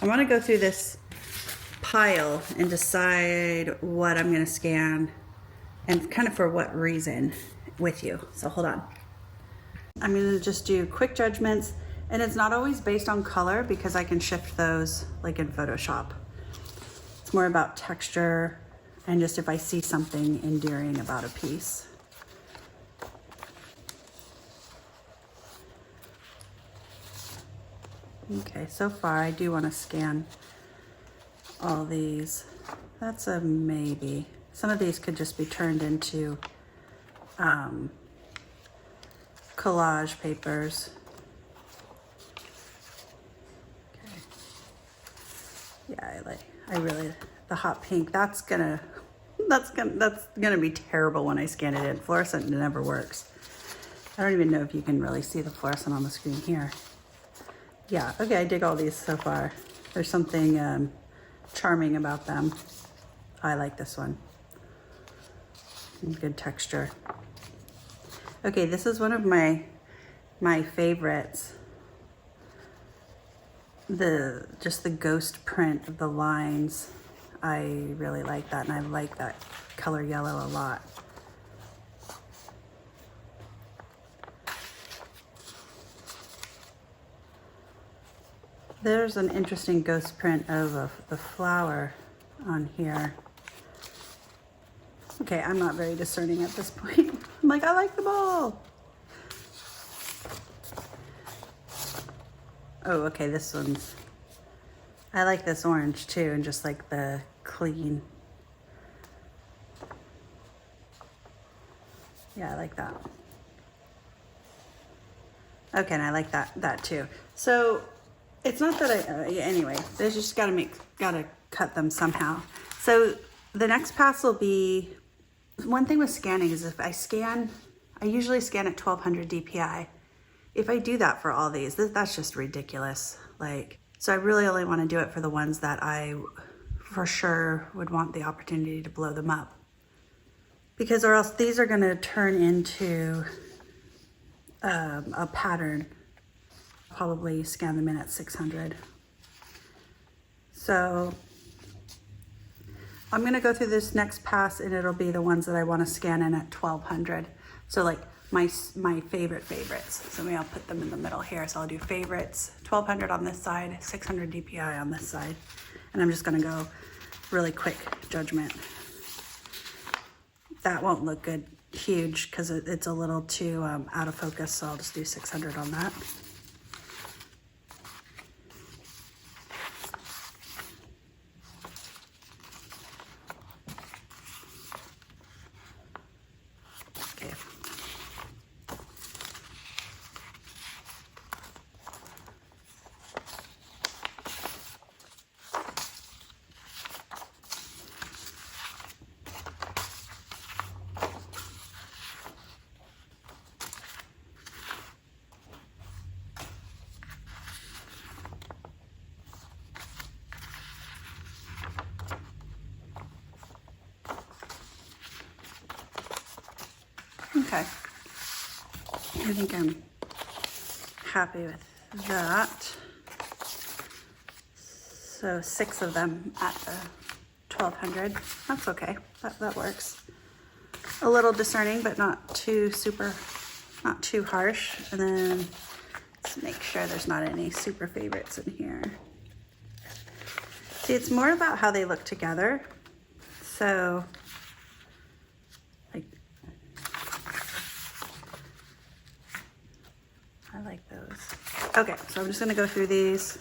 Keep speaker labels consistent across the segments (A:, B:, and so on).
A: I want to go through this pile and decide what I'm going to scan and kind of for what reason with you. So hold on. I'm going to just do quick judgments, and it's not always based on color because I can shift those like in Photoshop. It's more about texture and just if I see something endearing about a piece. Okay, so far I do want to scan all these. That's a maybe. Some of these could just be turned into collage papers. Okay. Yeah, I really, the hot pink, that's gonna be terrible when I scan it in. Fluorescent never works. I don't even know if you can really see the fluorescent on the screen here. Yeah, okay, I dig all these so far. There's something charming about them. I like this one. Good texture. Okay, this is one of my favorites. Just the ghost print of the lines. I really like that, and I like that color yellow a lot. There's an interesting ghost print of the flower on here. Okay, I'm not very discerning at this point. I'm like, I like them all. Oh, okay, this one's, I like this orange too, and just like the clean. Yeah, I like that. Okay, and I like that too. So it's not that anyway, there's just gotta cut them somehow. So the next pass will be, one thing with scanning is if I usually scan at 1200 DPI. If I do that for all these, that's just ridiculous. Like, so I really only want to do it for the ones that I for sure would want the opportunity to blow them up. Because or else these are gonna turn into a pattern. Probably scan them in at 600. So I'm gonna go through this next pass and it'll be the ones that I wanna scan in at 1200. So like my favorites. So maybe I'll put them in the middle here. So I'll do favorites, 1200 on this side, 600 DPI on this side. And I'm just gonna go really quick judgment. That won't look good, huge, because it's a little too out of focus. So I'll just do 600 on that. Okay, I think I'm happy with that. So 6 of them at the 1200. That's okay, that works. A little discerning, but not too harsh. And then let's make sure there's not any super favorites in here. See, it's more about how they look together. So I like those. Okay, so I'm just gonna go through these.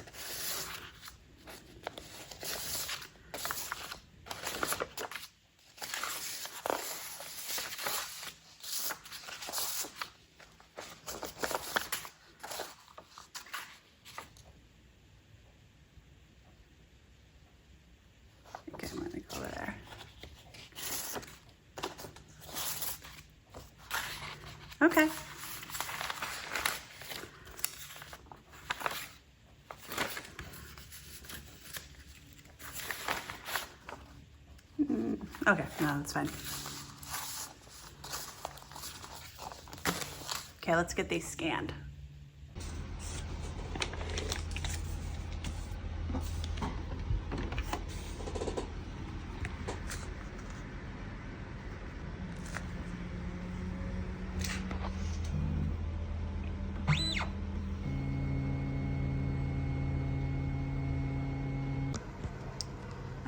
A: Okay, I'm gonna go over there. Okay. Okay, no, that's fine. Okay, let's get these scanned.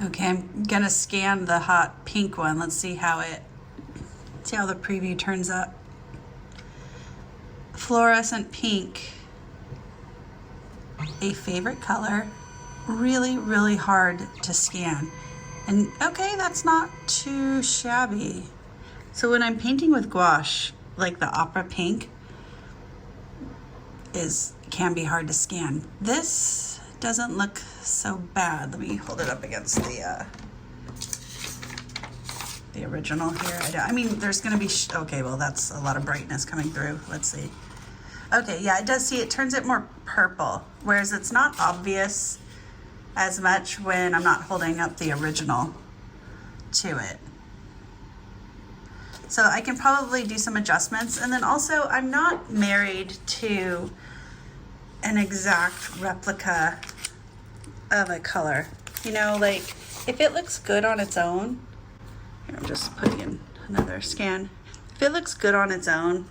A: Okay, I'm gonna scan the hot pink one. Let's see how the preview turns up. Fluorescent pink, a favorite color, really, really hard to scan. And okay, that's not too shabby. So when I'm painting with gouache, like the opera pink can be hard to scan. This doesn't look so bad. Let me hold it up against the original here. I mean, there's gonna be, okay, well, that's a lot of brightness coming through. Let's see. Okay, yeah, it does see, it turns it more purple, whereas it's not obvious as much when I'm not holding up the original to it. So I can probably do some adjustments. And then also, I'm not married to an exact replica of a color. You know, like, if it looks good on its own, here, I'm just putting in another scan. If it looks good on its own,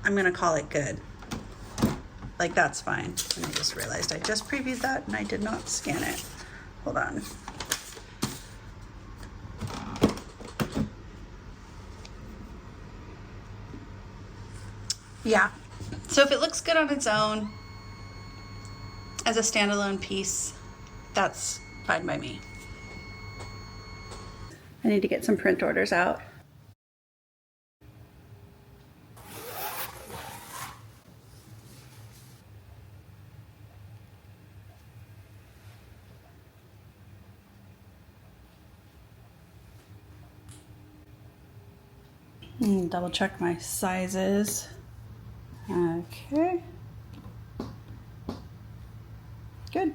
A: I'm gonna call it good. Like, that's fine. And I just realized I just previewed that and I did not scan it. Hold on. Yeah, so if it looks good on its own as a standalone piece, that's fine by me. I need to get some print orders out. Double check my sizes. Okay. Good.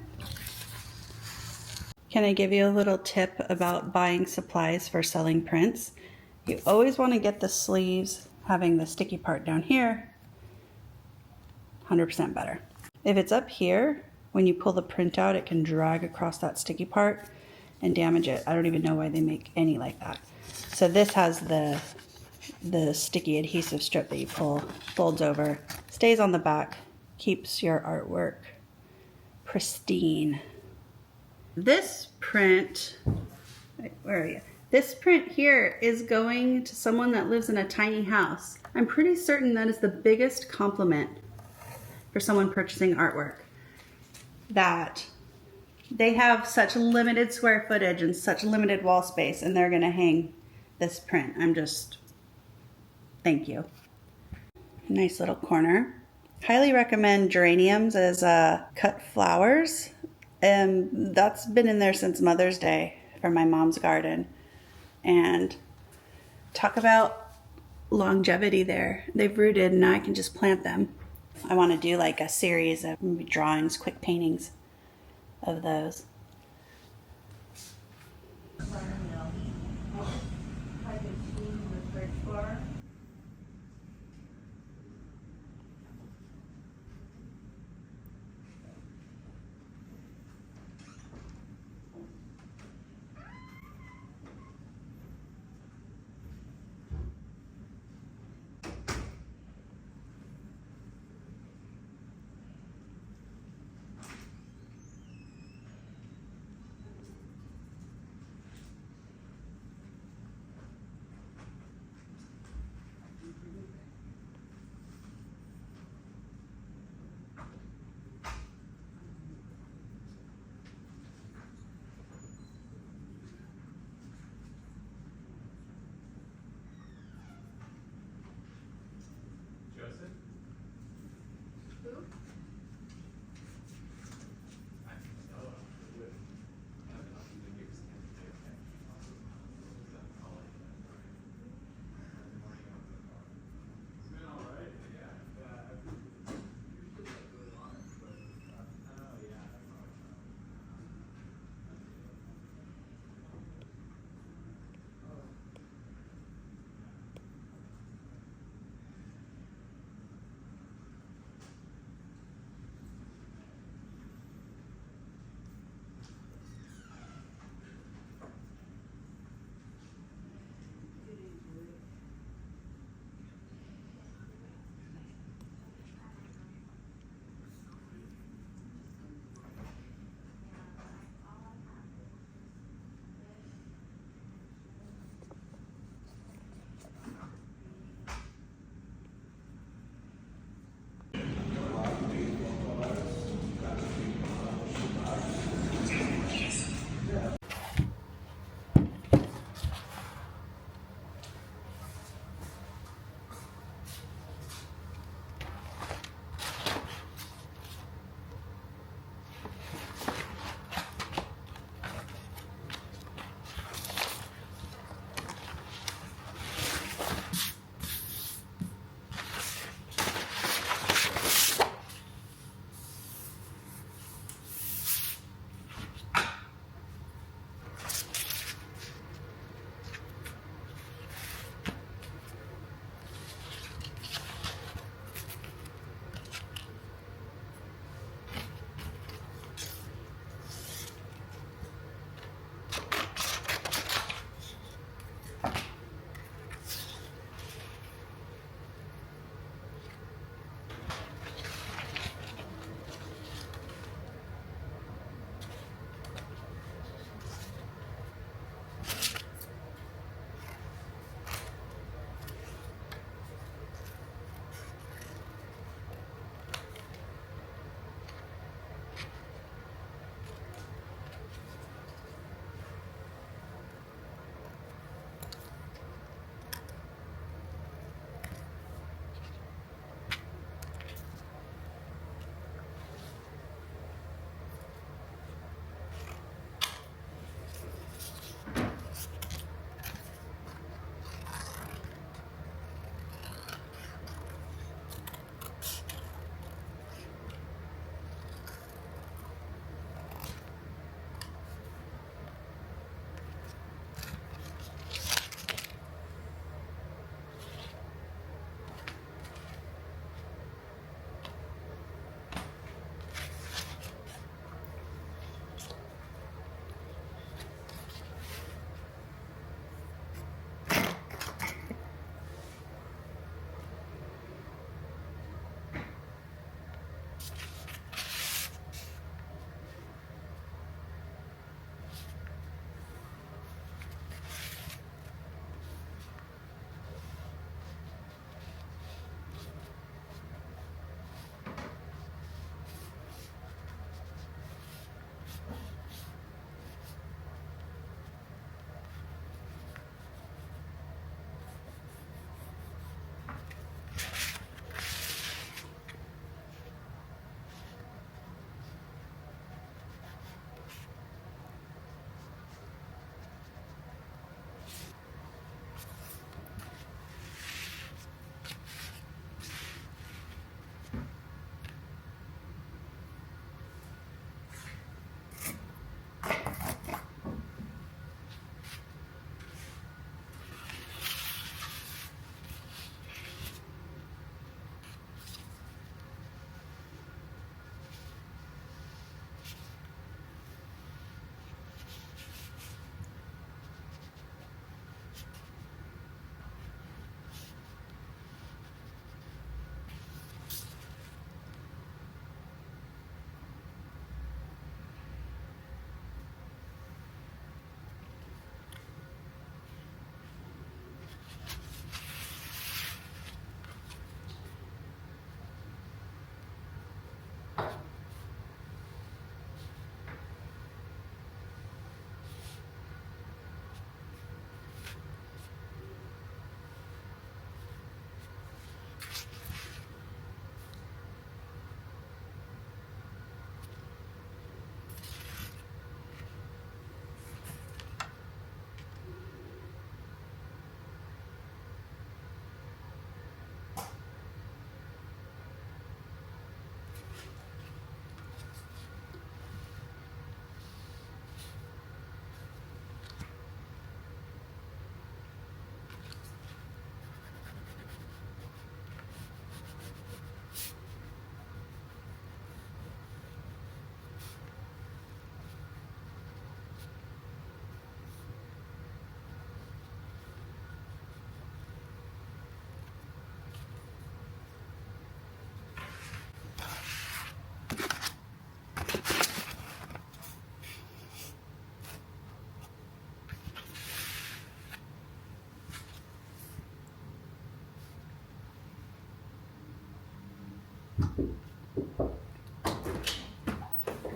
A: Can I give you a little tip about buying supplies for selling prints? You always want to get the sleeves having the sticky part down here 100% better. If it's up here, when you pull the print out, it can drag across that sticky part and damage it. I don't even know why they make any like that. So this has the sticky adhesive strip that you pull, folds over, stays on the back, keeps your artwork pristine. This print, where are you? This print here is going to someone that lives in a tiny house. I'm pretty certain that is the biggest compliment for someone purchasing artwork, that they have such limited square footage and such limited wall space, and they're gonna hang this print. I'm just, thank you. Nice little corner. Highly recommend geraniums as cut flowers. That's been in there since Mother's Day for my mom's garden. And talk about longevity there. They've rooted and now I can just plant them. I want to do like a series of maybe drawings, quick paintings of those.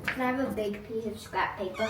B: Can I have a big piece of scrap paper?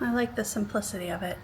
A: I like the simplicity of it.